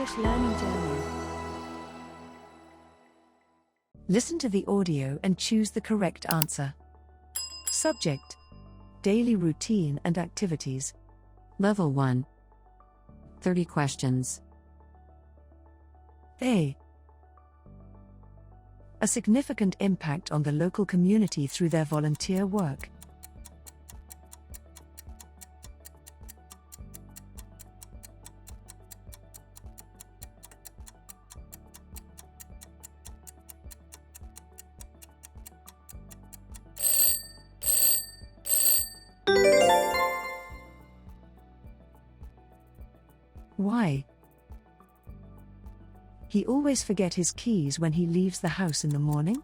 English learning journey. Listen to the audio and choose the correct answer. Subject: Daily routine and activities. Level 1. 30 questions. A significant impact on the local community through their volunteer work. Why? He always forget his keys when he leaves the house in the morning?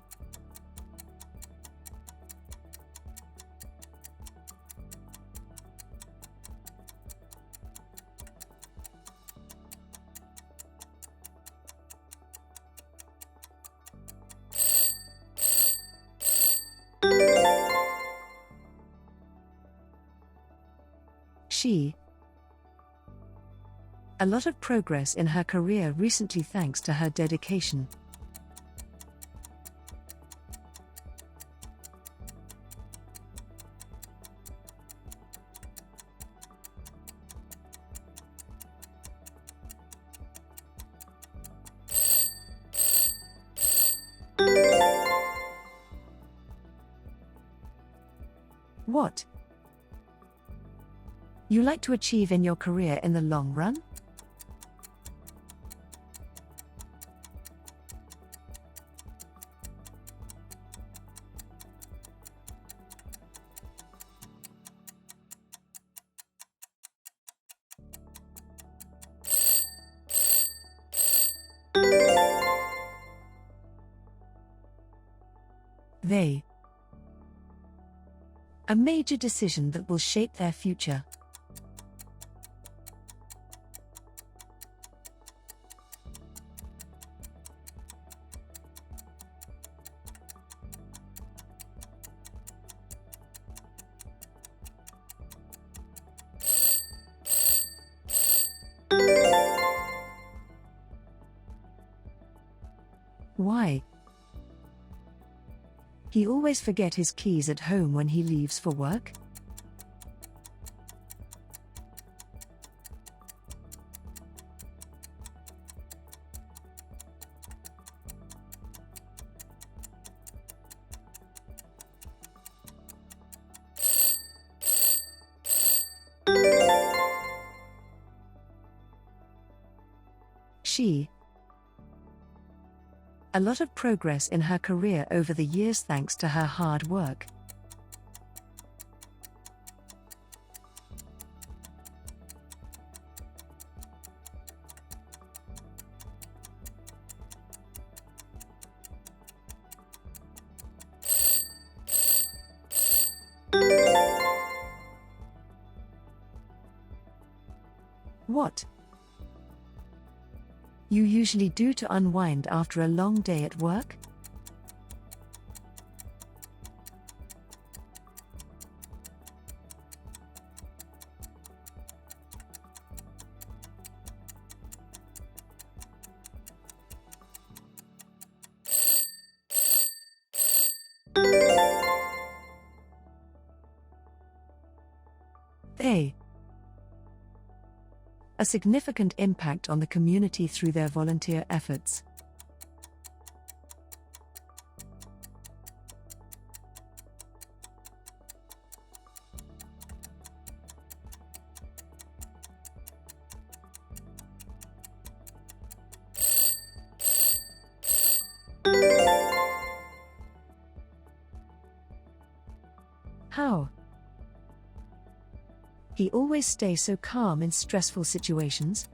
She a lot of progress in her career recently thanks to her dedication. What you like to achieve in your career in the long run? They a major decision that will shape their future. Why? He always forget his keys at home when he leaves for work? She a lot of progress in her career over the years thanks to her hard work. What you usually do to unwind after a long day at work? A significant impact on the community through their volunteer efforts. How? He always stays so calm in stressful situations?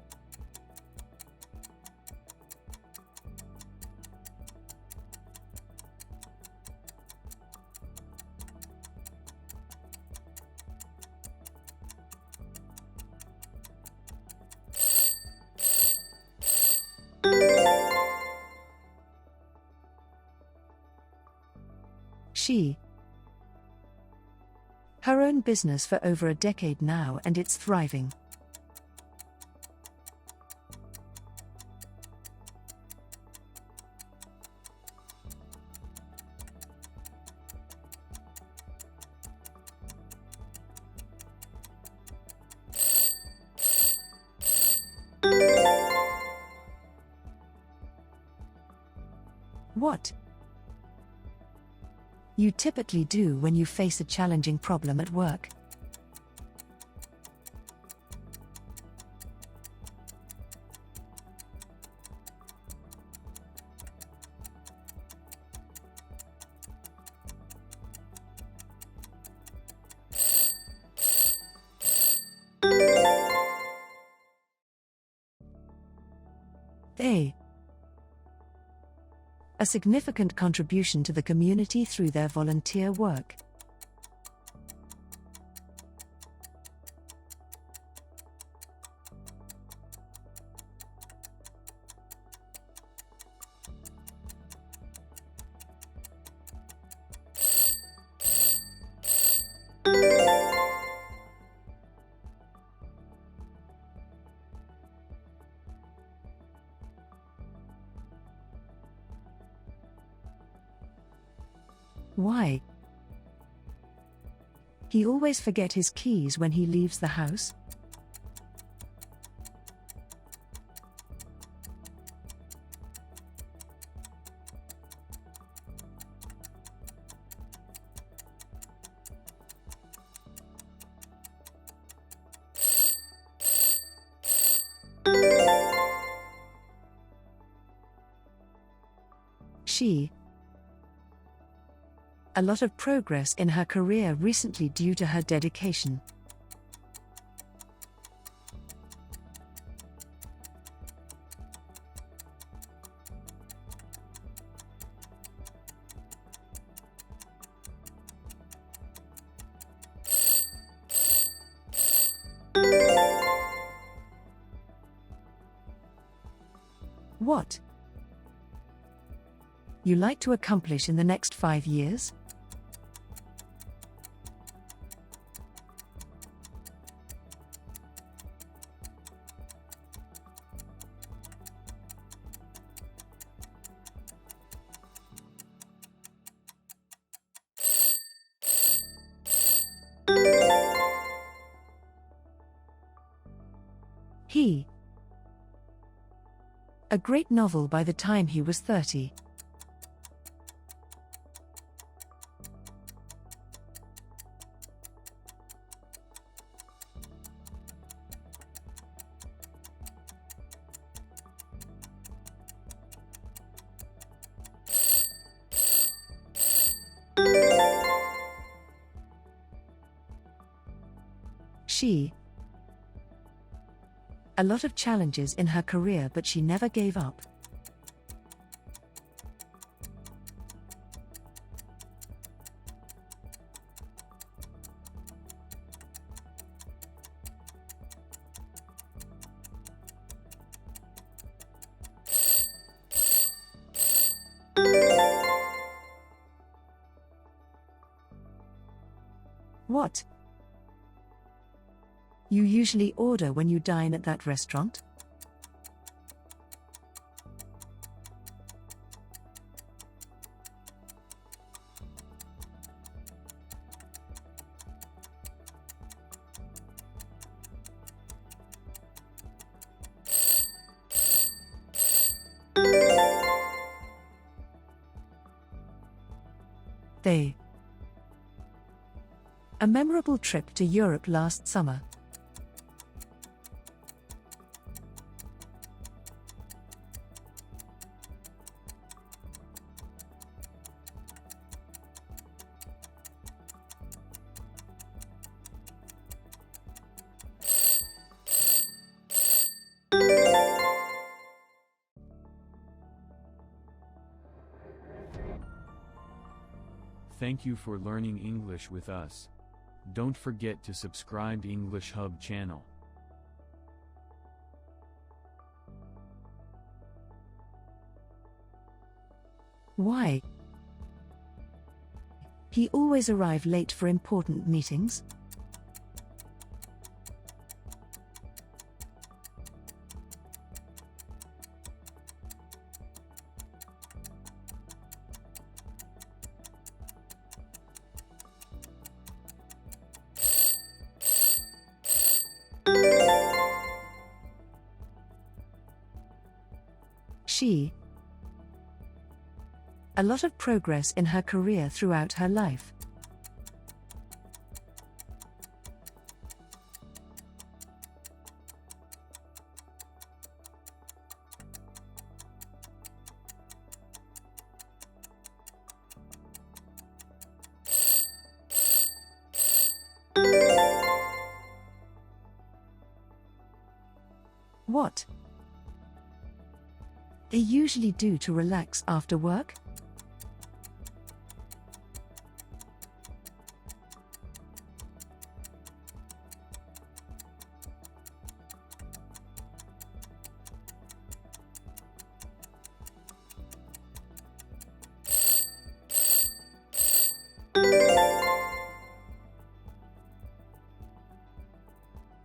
She her own business for over a decade now and it's thriving. What you typically do when you face a challenging problem at work. A significant contribution to the community through their volunteer work. Why? He always forget his keys when he leaves the house. She a lot of progress in her career recently due to her dedication. What you like to accomplish in the next 5 years? He a great novel by the time he was 30. She a lot of challenges in her career, but she never gave up. What you usually order when you dine at that restaurant? They a memorable trip to Europe last summer. Thank you for learning English with us. Don't forget to subscribe English Hub channel. Why? He always arrive late for important meetings. She A lot of progress in her career throughout her life. What they usually do to relax after work?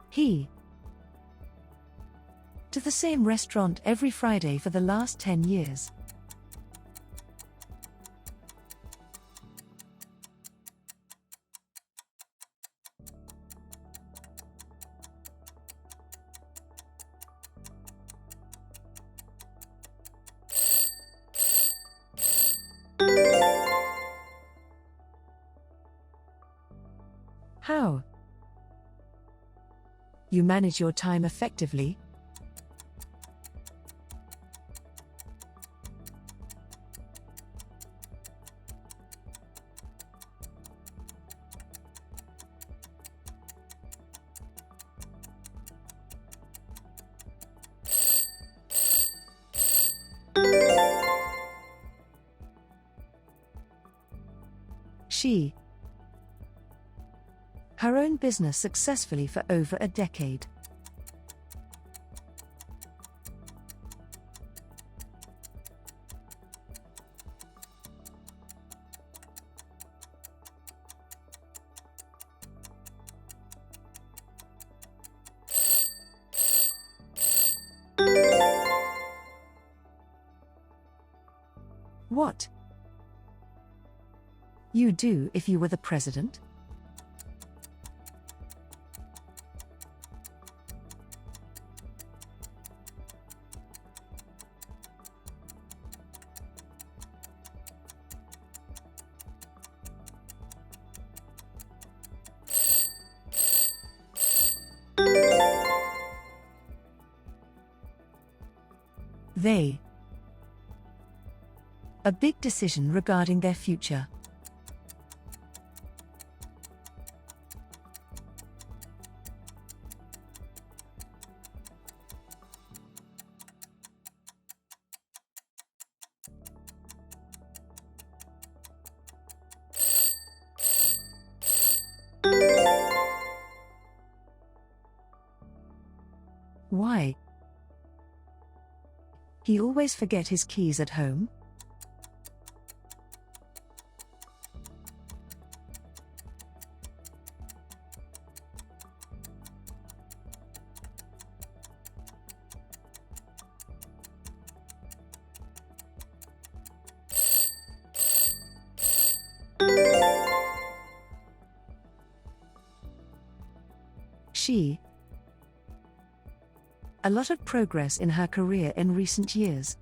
He to the same restaurant every Friday for the last 10 years. How you manage your time effectively? She her own business successfully for over a decade. What you do if you were the president? They a big decision regarding their future. Why? He always forget his keys at home? She a lot of progress in her career in recent years.